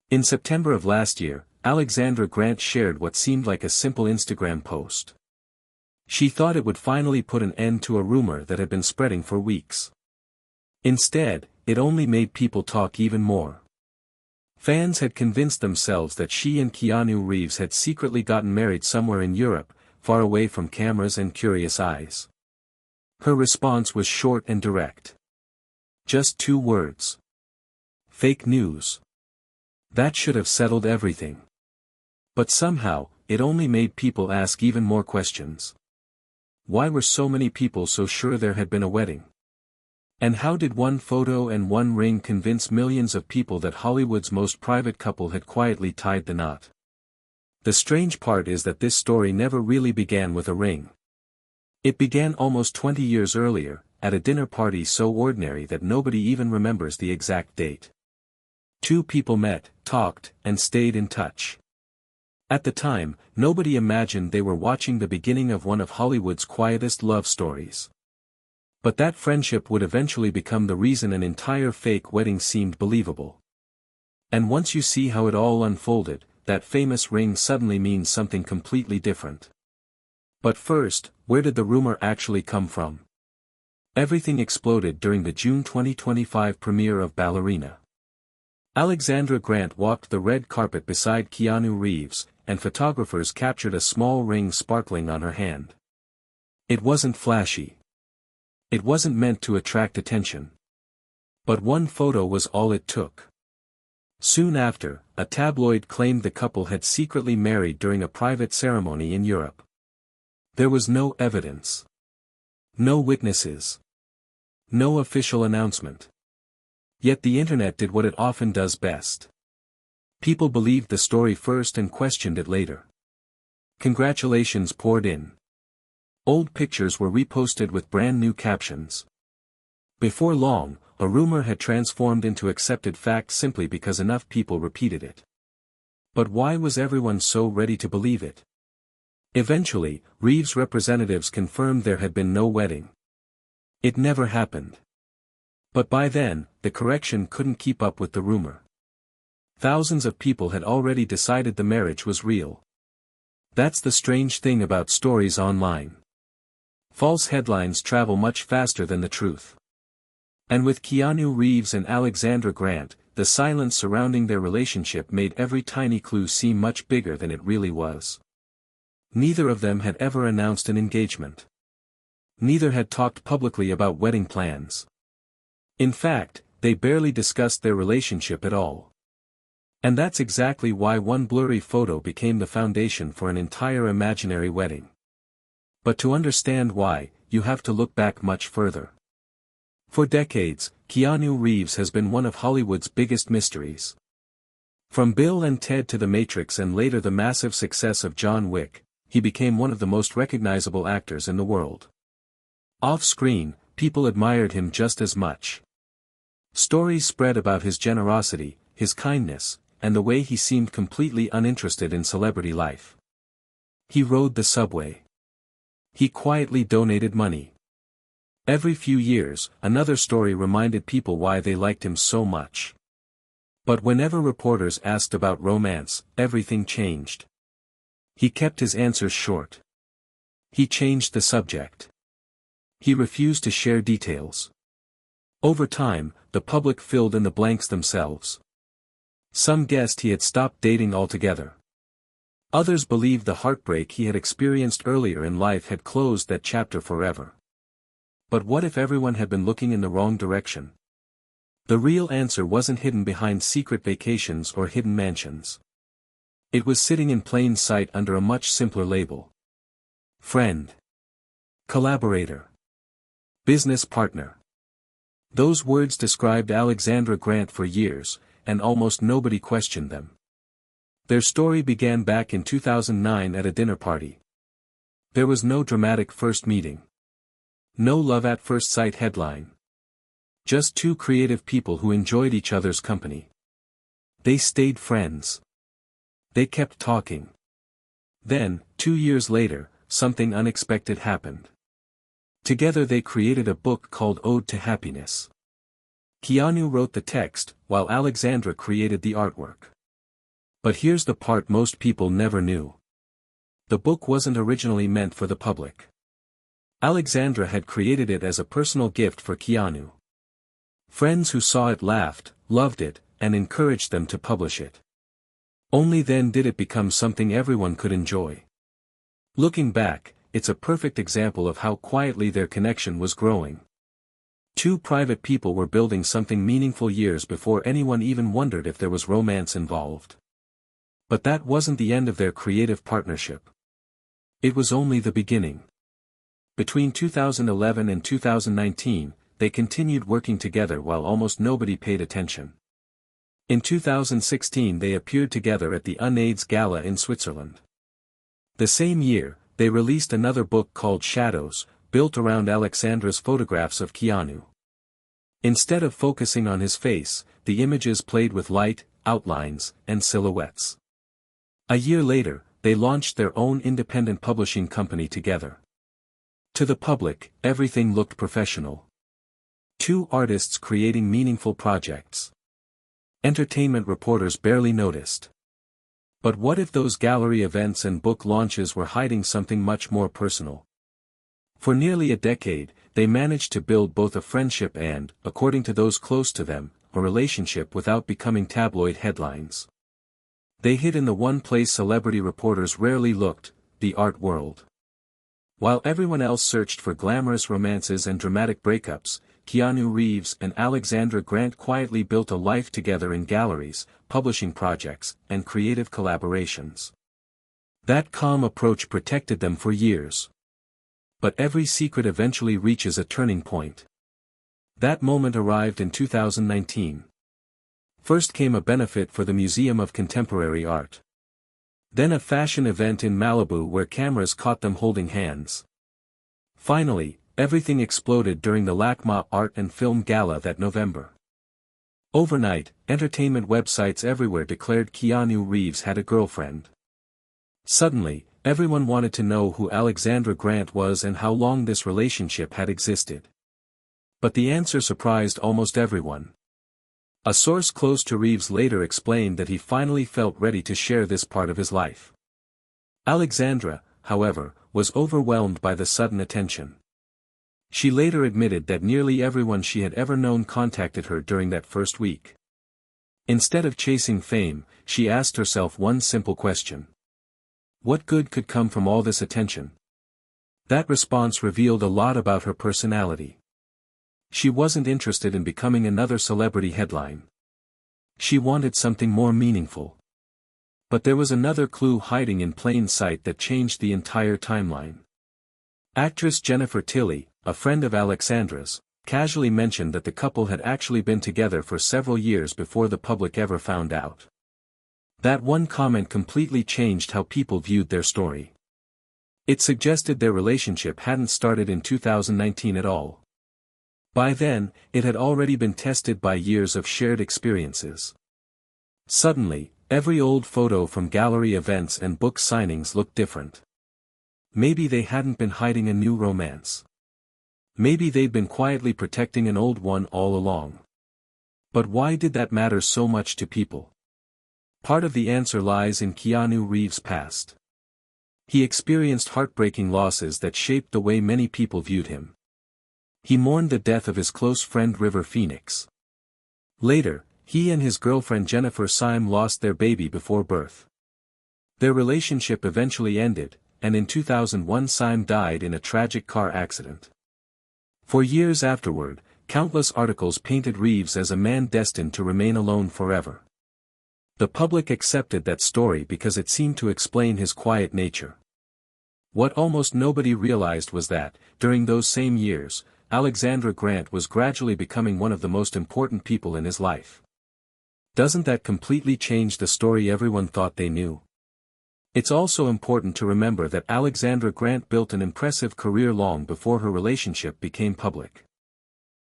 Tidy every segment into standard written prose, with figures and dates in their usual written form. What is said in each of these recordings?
In September of last year, Alexandra Grant shared what seemed like a simple Instagram post. She thought it would finally put an end to a rumor that had been spreading for weeks. Instead, it only made people talk even more. Fans had convinced themselves that she and Keanu Reeves had secretly gotten married somewhere in Europe, far away from cameras and curious eyes. Her response was short and direct. Just 2 words. Fake news. That should have settled everything. But somehow, it only made people ask even more questions. Why were so many people so sure there had been a wedding? And how did one photo and one ring convince millions of people that Hollywood's most private couple had quietly tied the knot? The strange part is that this story never really began with a ring. It began almost 20 years earlier, at a dinner party so ordinary that nobody even remembers the exact date. 2 people met, talked, and stayed in touch. At the time, nobody imagined they were watching the beginning of one of Hollywood's quietest love stories. But that friendship would eventually become the reason an entire fake wedding seemed believable. And once you see how it all unfolded, that famous ring suddenly means something completely different. But first, where did the rumor actually come from? Everything exploded during the June 2025 premiere of Ballerina. Alexandra Grant walked the red carpet beside Keanu Reeves, and photographers captured a small ring sparkling on her hand. It wasn't flashy. It wasn't meant to attract attention. But one photo was all it took. Soon after, a tabloid claimed the couple had secretly married during a private ceremony in Europe. There was no evidence. No witnesses. No official announcement. Yet the internet did what it often does best. People believed the story first and questioned it later. Congratulations poured in. Old pictures were reposted with brand new captions. Before long, a rumor had transformed into accepted fact simply because enough people repeated it. But why was everyone so ready to believe it? Eventually, Reeves' representatives confirmed there had been no wedding. It never happened. But by then, the correction couldn't keep up with the rumor. Thousands of people had already decided the marriage was real. That's the strange thing about stories online. False headlines travel much faster than the truth. And with Keanu Reeves and Alexandra Grant, the silence surrounding their relationship made every tiny clue seem much bigger than it really was. Neither of them had ever announced an engagement. Neither had talked publicly about wedding plans. In fact, they barely discussed their relationship at all. And that's exactly why one blurry photo became the foundation for an entire imaginary wedding. But to understand why, you have to look back much further. For decades, Keanu Reeves has been one of Hollywood's biggest mysteries. From Bill and Ted to The Matrix and later the massive success of John Wick, he became one of the most recognizable actors in the world. Off-screen, people admired him just as much. Stories spread about his generosity, his kindness, and the way he seemed completely uninterested in celebrity life. He rode the subway. He quietly donated money. Every few years, another story reminded people why they liked him so much. But whenever reporters asked about romance, everything changed. He kept his answers short. He changed the subject. He refused to share details. Over time, the public filled in the blanks themselves. Some guessed he had stopped dating altogether. Others believed the heartbreak he had experienced earlier in life had closed that chapter forever. But what if everyone had been looking in the wrong direction? The real answer wasn't hidden behind secret vacations or hidden mansions. It was sitting in plain sight under a much simpler label. Friend. Collaborator. Business partner. Those words described Alexandra Grant for years, and almost nobody questioned them. Their story began back in 2009 at a dinner party. There was no dramatic first meeting. No love at first sight headline. Just 2 creative people who enjoyed each other's company. They stayed friends. They kept talking. Then, 2 years later, something unexpected happened. Together they created a book called Ode to Happiness. Keanu wrote the text, while Alexandra created the artwork. But here's the part most people never knew. The book wasn't originally meant for the public. Alexandra had created it as a personal gift for Keanu. Friends who saw it laughed, loved it, and encouraged them to publish it. Only then did it become something everyone could enjoy. Looking back, it's a perfect example of how quietly their connection was growing. Two private people were building something meaningful years before anyone even wondered if there was romance involved. But that wasn't the end of their creative partnership. It was only the beginning. Between 2011 and 2019, they continued working together while almost nobody paid attention. In 2016 they appeared together at the UNAIDS Gala in Switzerland. The same year, they released another book called Shadows, built around Alexandra's photographs of Keanu. Instead of focusing on his face, the images played with light, outlines, and silhouettes. A year later, they launched their own independent publishing company together. To the public, everything looked professional. Two artists creating meaningful projects. Entertainment reporters barely noticed. But what if those gallery events and book launches were hiding something much more personal? For nearly a decade, they managed to build both a friendship and, according to those close to them, a relationship without becoming tabloid headlines. They hid in the one place celebrity reporters rarely looked, the art world. While everyone else searched for glamorous romances and dramatic breakups, Keanu Reeves and Alexandra Grant quietly built a life together in galleries, publishing projects, and creative collaborations. That calm approach protected them for years. But every secret eventually reaches a turning point. That moment arrived in 2019. First came a benefit for the Museum of Contemporary Art. Then a fashion event in Malibu where cameras caught them holding hands. Finally, everything exploded during the LACMA Art and Film Gala that November. Overnight, entertainment websites everywhere declared Keanu Reeves had a girlfriend. Suddenly, everyone wanted to know who Alexandra Grant was and how long this relationship had existed. But the answer surprised almost everyone. A source close to Reeves later explained that he finally felt ready to share this part of his life. Alexandra, however, was overwhelmed by the sudden attention. She later admitted that nearly everyone she had ever known contacted her during that first week. Instead of chasing fame, she asked herself one simple question. What good could come from all this attention? That response revealed a lot about her personality. She wasn't interested in becoming another celebrity headline. She wanted something more meaningful. But there was another clue hiding in plain sight that changed the entire timeline. Actress Jennifer Tilly, a friend of Alexandra's, casually mentioned that the couple had actually been together for several years before the public ever found out. That one comment completely changed how people viewed their story. It suggested their relationship hadn't started in 2019 at all. By then, it had already been tested by years of shared experiences. Suddenly, every old photo from gallery events and book signings looked different. Maybe they hadn't been hiding a new romance. Maybe they'd been quietly protecting an old one all along. But why did that matter so much to people? Part of the answer lies in Keanu Reeves' past. He experienced heartbreaking losses that shaped the way many people viewed him. He mourned the death of his close friend River Phoenix. Later, he and his girlfriend Jennifer Syme lost their baby before birth. Their relationship eventually ended, and in 2001 Syme died in a tragic car accident. For years afterward, countless articles painted Reeves as a man destined to remain alone forever. The public accepted that story because it seemed to explain his quiet nature. What almost nobody realized was that, during those same years, Alexandra Grant was gradually becoming one of the most important people in his life. Doesn't that completely change the story everyone thought they knew? It's also important to remember that Alexandra Grant built an impressive career long before her relationship became public.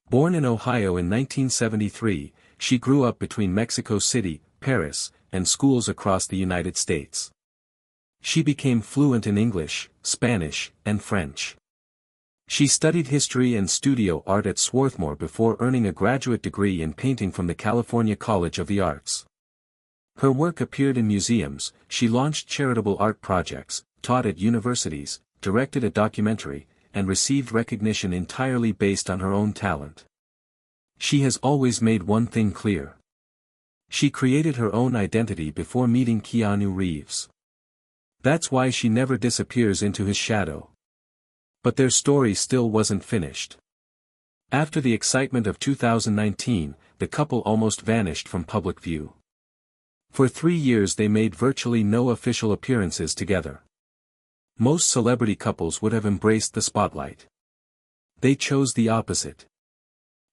Born in Ohio in 1973, she grew up between Mexico City, Paris, and schools across the United States. She became fluent in English, Spanish, and French. She studied history and studio art at Swarthmore before earning a graduate degree in painting from the California College of the Arts. Her work appeared in museums, she launched charitable art projects, taught at universities, directed a documentary, and received recognition entirely based on her own talent. She has always made one thing clear. She created her own identity before meeting Keanu Reeves. That's why she never disappears into his shadow. But their story still wasn't finished. After the excitement of 2019, the couple almost vanished from public view. For 3 years they made virtually no official appearances together. Most celebrity couples would have embraced the spotlight. They chose the opposite.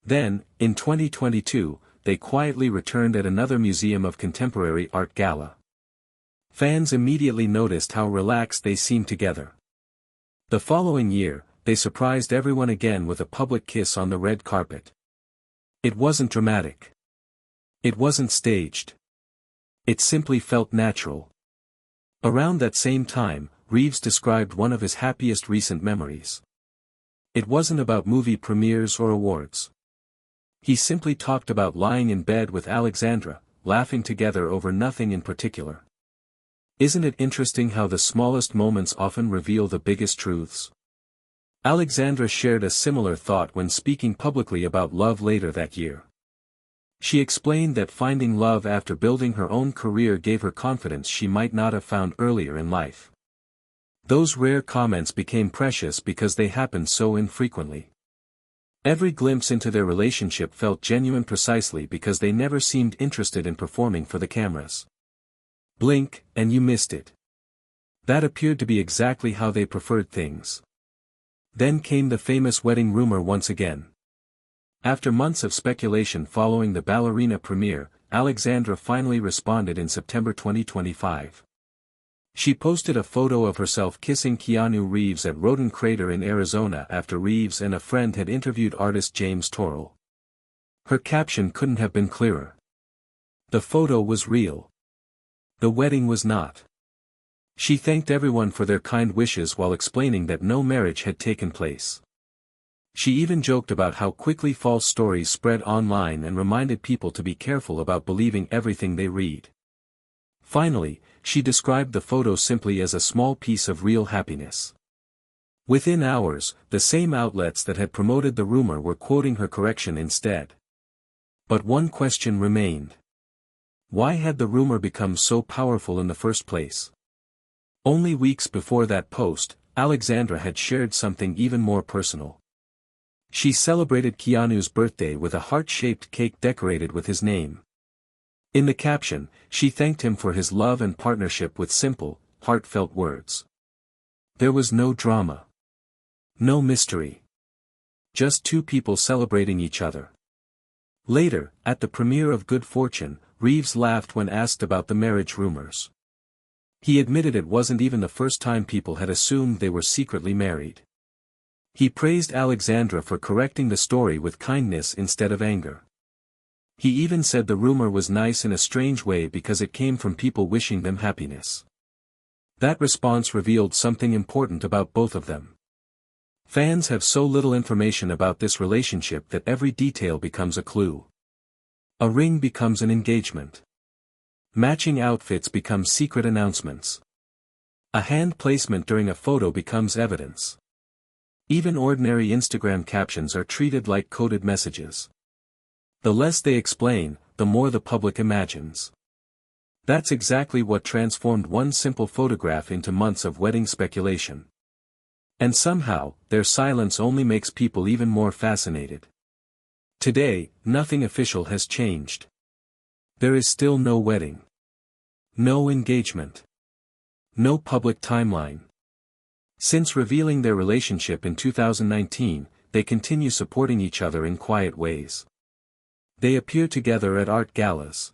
Then, in 2022, they quietly returned at another Museum of Contemporary Art gala. Fans immediately noticed how relaxed they seemed together. The following year, they surprised everyone again with a public kiss on the red carpet. It wasn't dramatic. It wasn't staged. It simply felt natural. Around that same time, Reeves described one of his happiest recent memories. It wasn't about movie premieres or awards. He simply talked about lying in bed with Alexandra, laughing together over nothing in particular. Isn't it interesting how the smallest moments often reveal the biggest truths? Alexandra shared a similar thought when speaking publicly about love later that year. She explained that finding love after building her own career gave her confidence she might not have found earlier in life. Those rare comments became precious because they happened so infrequently. Every glimpse into their relationship felt genuine precisely because they never seemed interested in performing for the cameras. Blink, and you missed it. That appeared to be exactly how they preferred things. Then came the famous wedding rumor once again. After months of speculation following the ballerina premiere, Alexandra finally responded in September 2025. She posted a photo of herself kissing Keanu Reeves at Rodin Crater in Arizona after Reeves and a friend had interviewed artist James Torrell. Her caption couldn't have been clearer. The photo was real. The wedding was not. She thanked everyone for their kind wishes while explaining that no marriage had taken place. She even joked about how quickly false stories spread online and reminded people to be careful about believing everything they read. Finally, she described the photo simply as a small piece of real happiness. Within hours, the same outlets that had promoted the rumor were quoting her correction instead. But one question remained. Why had the rumor become so powerful in the first place? Only weeks before that post, Alexandra had shared something even more personal. She celebrated Keanu's birthday with a heart-shaped cake decorated with his name. In the caption, she thanked him for his love and partnership with simple, heartfelt words. There was no drama. No mystery. Just two people celebrating each other. Later, at the premiere of Good Fortune, Reeves laughed when asked about the marriage rumors. He admitted it wasn't even the first time people had assumed they were secretly married. He praised Alexandra for correcting the story with kindness instead of anger. He even said the rumor was nice in a strange way because it came from people wishing them happiness. That response revealed something important about both of them. Fans have so little information about this relationship that every detail becomes a clue. A ring becomes an engagement. Matching outfits become secret announcements. A hand placement during a photo becomes evidence. Even ordinary Instagram captions are treated like coded messages. The less they explain, the more the public imagines. That's exactly what transformed one simple photograph into months of wedding speculation. And somehow, their silence only makes people even more fascinated. Today, nothing official has changed. There is still no wedding. No engagement. No public timeline. Since revealing their relationship in 2019, they continue supporting each other in quiet ways. They appear together at art galas.